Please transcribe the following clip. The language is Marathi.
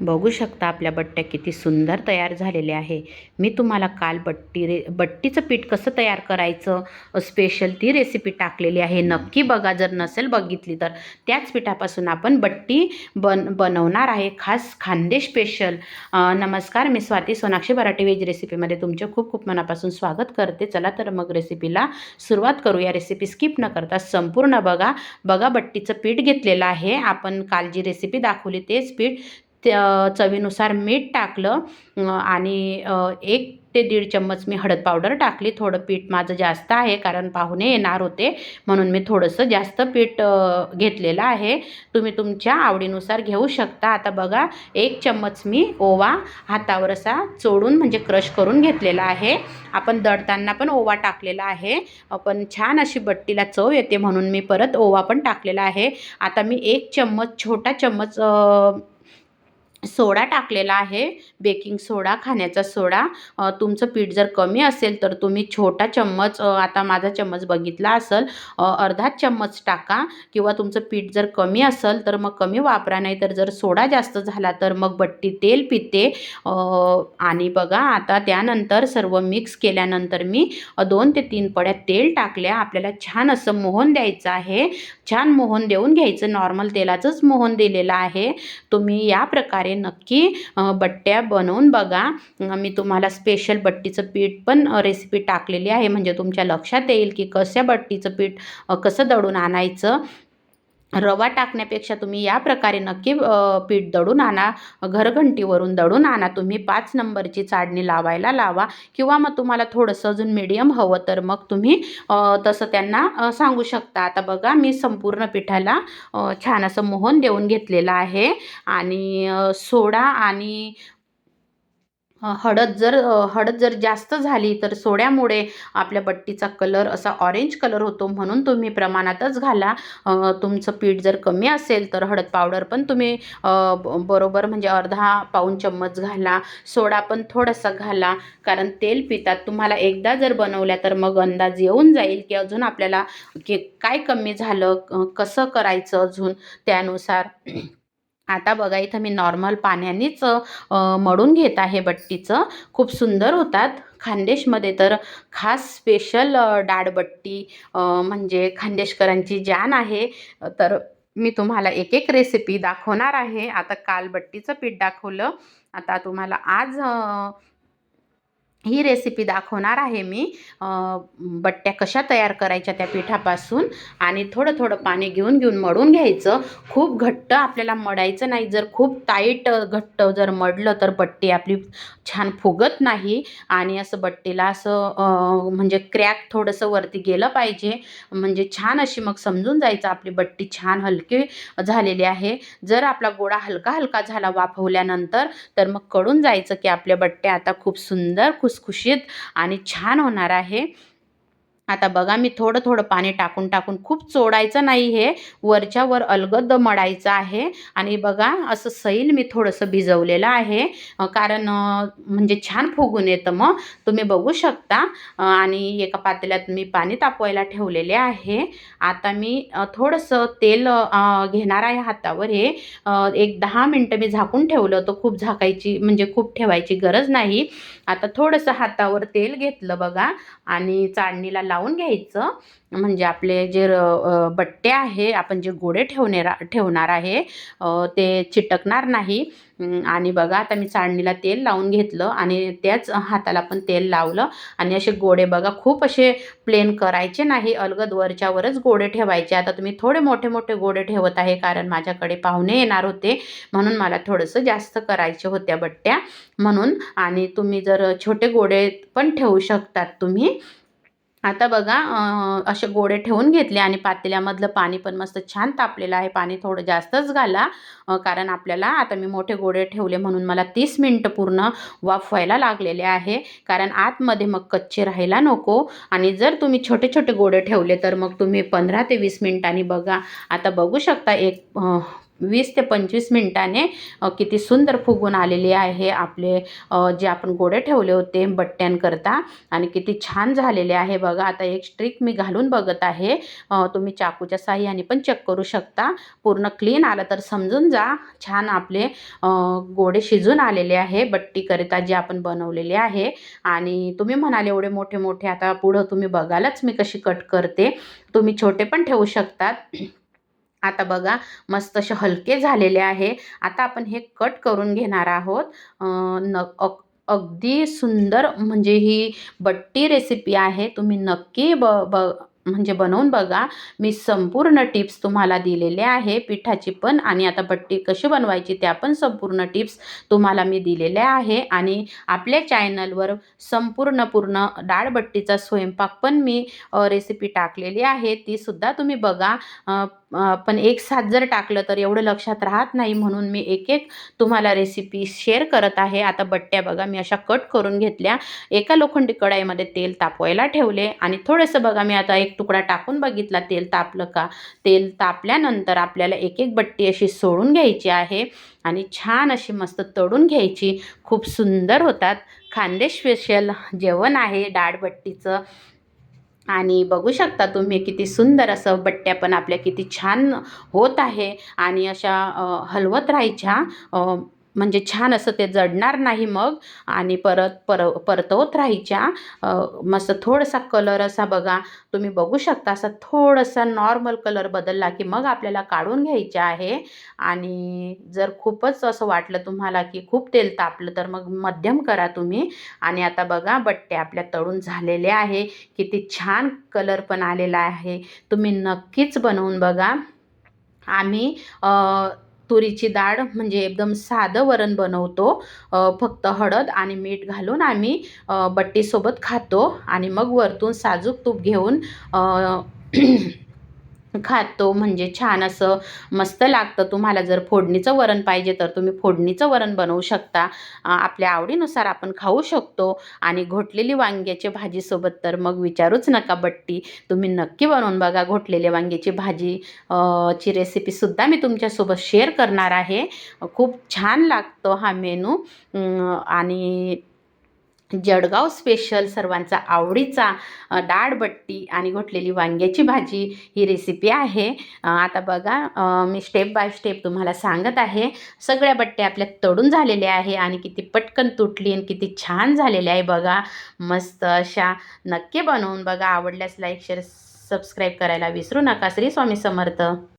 बघू शकता आपल्या बट्ट्या किती सुंदर तयार झालेल्या आहे. मी तुम्हाला काल बट्टीचं पीठ कसं तयार करायचं स्पेशल ती रेसिपी टाकलेली आहे. नक्की बघा, जर नसेल बघितली तर. त्याच पिठापासून आपण बट्टी बनवणार आहे, खास खानदेश स्पेशल. नमस्कार, मी स्वाती सोनाक्षी मराठी वेज रेसिपीमध्ये तुमचे खूप खूप मनापासून स्वागत करते. चला तर मग रेसिपीला सुरुवात करूया. रेसिपी स्किप न करता संपूर्ण बघा. बट्टीचं पीठ घेतलेलं आहे. आपण काल जी रेसिपी दाखवली तेच पीठ, चवीनुसार मीठ टाकलं आणि 1 ते 1.5 चम्मच मी हळद पावडर टाकली. थोडं पीठ माझं जास्त आहे कारण पाहुणे येणार होते, म्हणून मी थोडंसं जास्त पीठ घेतलेलं आहे. तुम्ही तुमच्या आवडीनुसार घेऊ शकता. आता बघा, 1 चम्मच मी ओवा हातावर असा चोडून म्हणजे क्रश करून घेतलेला आहे. आपण दळताना पण ओवा टाकलेला आहे, पण छान अशी बट्टीला चव येते म्हणून मी परत ओवा पण टाकलेला आहे. आता मी 1 चम्मच, छोटा चम्मच सोडा टाकलेला आहे, बेकिंग सोडा, खाण्याचा सोडा. तुमचं पीठ जर कमी असेल तर तुम्ही छोटा चम्मच, आता माझा चम्मच बघितला असेल, अर्धा चम्मच टाका. किंवा तुमचं पीठ जर कमी असेल तर मग कमी वापरा, नाही तर जर सोडा जास्त झाला तर मग बट्टी तेल पिते. आणि बघा, आता त्यानंतर सर्व मिक्स केल्यानंतर मी 2 ते 3 पड्या तेल टाकल्या. आपल्याला छान असं मोहन द्यायचं आहे. छान मोहन देऊन घ्यायचं. नॉर्मल तेलाचंच मोहन दिलेलं आहे. तुम्ही या प्रकारे नक्की बट्ट्या बनवून बघा. मी तुम्हाला स्पेशल बट्टीचं पीठ पण रेसिपी टाकलेली आहे, म्हणजे तुमच्या लक्षात येईल की कशा बट्टीचं पीठ कसं दळून आणायचं. रवा टाकण्यापेक्षा तुम्ही या प्रकारे नक्की पीठ दळून आणा. घरघंटीवरून दळून आणा. तुम्ही 5 नंबरची चाळणी लावायला लावा, किंवा मग तुम्हाला थोडंसं अजून मीडियम हवं तर मग तुम्ही तसं त्यांना सांगू शकता. आता बघा, मी संपूर्ण पिठाला छान असं मोहन देऊन घेतलेलं आहे. आणि सोडा आणि हळद जर जास्त झाली तर सोड्यामुळे आपल्या बट्टीचा कलर असा ऑरेंज कलर होतो, म्हणून तुम्ही प्रमाणातच घाला. तुमचं पीठ जर कमी असेल तर हळद पावडर पण तुम्ही बरोबर म्हणजे अर्धा पाऊण चम्मच घाला. सोडा पण थोडासा घाला, कारण तेल पितात. तुम्हाला एकदा जर बनवल्या तर मग अंदाज येऊन जाईल की अजून आपल्याला काय कमी झालं, कसं करायचं अजून त्यानुसार. आता बघा, इथं मी नॉर्मल पाण्यानेच मळून घेत आहे बट्टीचं. खूप सुंदर होतात. खानदेशमध्ये तर खास स्पेशल डाळबट्टी म्हणजे खानदेशकरांची जान आहे. तर मी तुम्हाला एक एक रेसिपी दाखवणार आहे. आता काल बट्टीचं पीठ दाखवलं, आता तुम्हाला आज ही रेसिपी दाखवणार आहे मी. बट्ट्या कशा तयार करायच्या त्या पिठापासून. आणि थोडं थोडं पाणी घेऊन घेऊन मळून घ्यायचं. खूप घट्ट आपल्याला मळायचं नाही. जर खूप टाईट घट्ट जर मळलं तर बट्टी आपली छान फुगत नाही. आणि असं बट्टीला असं म्हणजे क्रॅक थोडंसं वरती गेलं पाहिजे, म्हणजे छान अशी मग समजून जायचं आपली बट्टी छान हलकी झालेली आहे. जर आपला गोळा हलका हलका झाला वाफवल्यानंतर तर मग कळून जायचं की आपल्या बट्ट्या आता खूप सुंदर, खुसखुशीत आणि छान होणार आहे. आता बघा, मी थोडं थोडं पाणी टाकून टाकून, खूप चोडायचं नाही, हे वरच्यावर अलगद मळायचं आहे. आणि बघा, असं सैल मी थोडंसं भिजवलेलं आहे, कारण म्हणजे छान फुगून येतं. मग तुम्ही बघू शकता. आणि एका पातेल्यात मी पाणी तापवायला ठेवलेले आहे. आता मी थोडंसं तेल घेणार आहे हातावर. हे 1-10 मिनटं मी झाकून ठेवलं. तर खूप झाकायची म्हणजे खूप ठेवायची गरज नाही. आता थोडंसं हातावर तेल घेतलं बघा, आणि चाळणीला लावून घ्यायचं. म्हणजे आपले जे बट्टे आहे, आपण जे गोळे ठेवणार आहे, ते चिटकणार नाही. आणि बघा, आता मी चाळणीला तेल लावून घेतलं आणि त्याच हाताला पण तेल लावलं. आणि असे गोळे बघा, खूप असे प्लेन करायचे नाही, अलगद वरच्यावरच गोळे ठेवायचे. आता तुम्ही थोडे मोठे मोठे गोळे ठेवत आहे, कारण माझ्याकडे पाहुणे येणार होते, म्हणून मला थोडंसं जास्त करायचे होत्या बट्ट्या म्हणून. आणि तुम्ही जर छोटे गोळे पण ठेवू शकतात तुम्ही. आता बघा, असे गोळे ठेवून घेतले आणि पातेल्यामधलं पाणी पण मस्त छान तापलेलं आहे. पाणी थोडं जास्तच घाला, कारण आपल्याला आता मी मोठे गोळे ठेवले म्हणून मला 30 मिनटं पूर्ण वाफवायला लागलेले आहे, कारण आतमध्ये मग कच्चे राहायला नको. आणि जर तुम्ही छोटे छोटे गोळे ठेवले तर मग तुम्ही 15 ते 20 मिनिटांनी बघा. आता बघू शकता, एक 20 ते 25 मिनिटाने किती सुंदर फुगून आलेली आहे आपले जे आपण गोळे ठेवले होते बट्ट्यांकरता, आणि किती छान झालेले आहे बघा. आता एक स्ट्रिक मी घालून बघत आहे. तुम्ही चाकूच्या साहाय्याने पण चेक करू शकता. पूर्ण क्लीन आलं तर समजून जा छान आपले गोळे शिजून आलेले आहे बट्टीकरिता जे आपण बनवलेले आहे. आणि तुम्ही म्हणाले एवढे मोठे मोठे, आता पुढं तुम्ही बघालच मी कशी कट करते. तुम्ही छोटे पण ठेवू शकतात. आता बघा मस्त असे हलके झालेले आहे. आता आपण हे कट करून घेणार आहोत. अ, न अगदी सुंदर म्हणजे ही बट्टी रेसिपी आहे. तुम्ही नक्की ब ब म्हणजे बनवून बघा. मी संपूर्ण टिप्स तुम्हाला दिलेले आहे पिठाची पण, आणि आता बट्टी कशी बनवायची त्या पण संपूर्ण टिप्स तुम्हाला मी दिलेल्या आहे. आणि आपल्या चॅनलवर पूर्ण डाळबट्टीचा स्वयंपाक पण मी रेसिपी टाकलेली आहे, ती सुद्धा तुम्ही बघा. पण एक साथ जर टाकलं तर एवढं लक्षात राहत नाही, म्हणून मी एक तुम्हाला रेसिपी शेअर करत आहे. आता बट्ट्या बघा मी अशा कट करून घेतल्या. एका लोखंडी कढईमध्ये तेल तापवायला ठेवले आणि थोडंसं बघा मी आता एक तुकडा टाकून बघितला तेल तापलं का. तेल तापल्यानंतर आपल्याला एक बट्टी अशी सोडून घ्यायची आहे आणि छान अशी मस्त तळून घ्यायची. खूप सुंदर होतात. खानदेश स्पेशल जेवण आहे डाळबट्टीचं. आणि बघू शकता तुम्ही किती सुंदर असं बट्ट्या पण आपल्या किती छान होत आहे. आणि अशा हलवत राहायच्या, म्हणजे छान असं ते जडणार नाही मग. आणि परतवत राहायच्या. मस्त थोडासा कलर असा बघा तुम्ही बघू शकता, असा थोडासा नॉर्मल कलर बदलला की मग आपल्याला काढून घ्यायचे आहे. आणि जर खूपच असं वाटलं तुम्हाला की खूप तेल तापलं तर मग मध्यम करा तुम्ही. आणि आता बघा बट्ट्या आपल्या तळून झालेल्या आहे. किती छान कलर पण आलेला आहे. तुम्ही नक्कीच बनवून बघा. आम्ही तुरीची डाळ म्हणजे एकदम साधं वरण बनवतो. फक्त हळद आणि मीठ घालून आम्ही बट्टीसोबत खातो आणि मग वरतून साजूक तूप घेऊन खातो. म्हणजे छान असं मस्त लागतं. तुम्हाला जर फोडणीचं वरण पाहिजे तर तुम्ही फोडणीचं वरण बनवू शकता. आपल्या आवडीनुसार आपण खाऊ शकतो. आणि घोटलेली वांग्याची भाजीसोबत तर मग विचारूच नका बट्टी. तुम्ही नक्की बनवून बघा. घोटलेल्या वांग्याची भाजी ची रेसिपीसुद्धा मी तुमच्यासोबत शेअर करणार आहे. खूप छान लागतो हा मेनू. आणि जळगाव स्पेशल सर्वांचा आवडीचा डाळबट्टी आणि घोटलेली वांग्याची भाजी ही रेसिपी आहे. आता बघा मी स्टेप बाय स्टेप तुम्हाला सांगत आहे. सगळ्या बट्ट्या आपल्या तळून झालेल्या आहे आणि किती पटकन तुटली आणि किती छान झालेल्या आहे बघा. मस्त अशा नक्की बनवून बघा. आवडल्यास लाईक शेअर सबस्क्राईब करायला विसरू नका. श्री स्वामी समर्थ.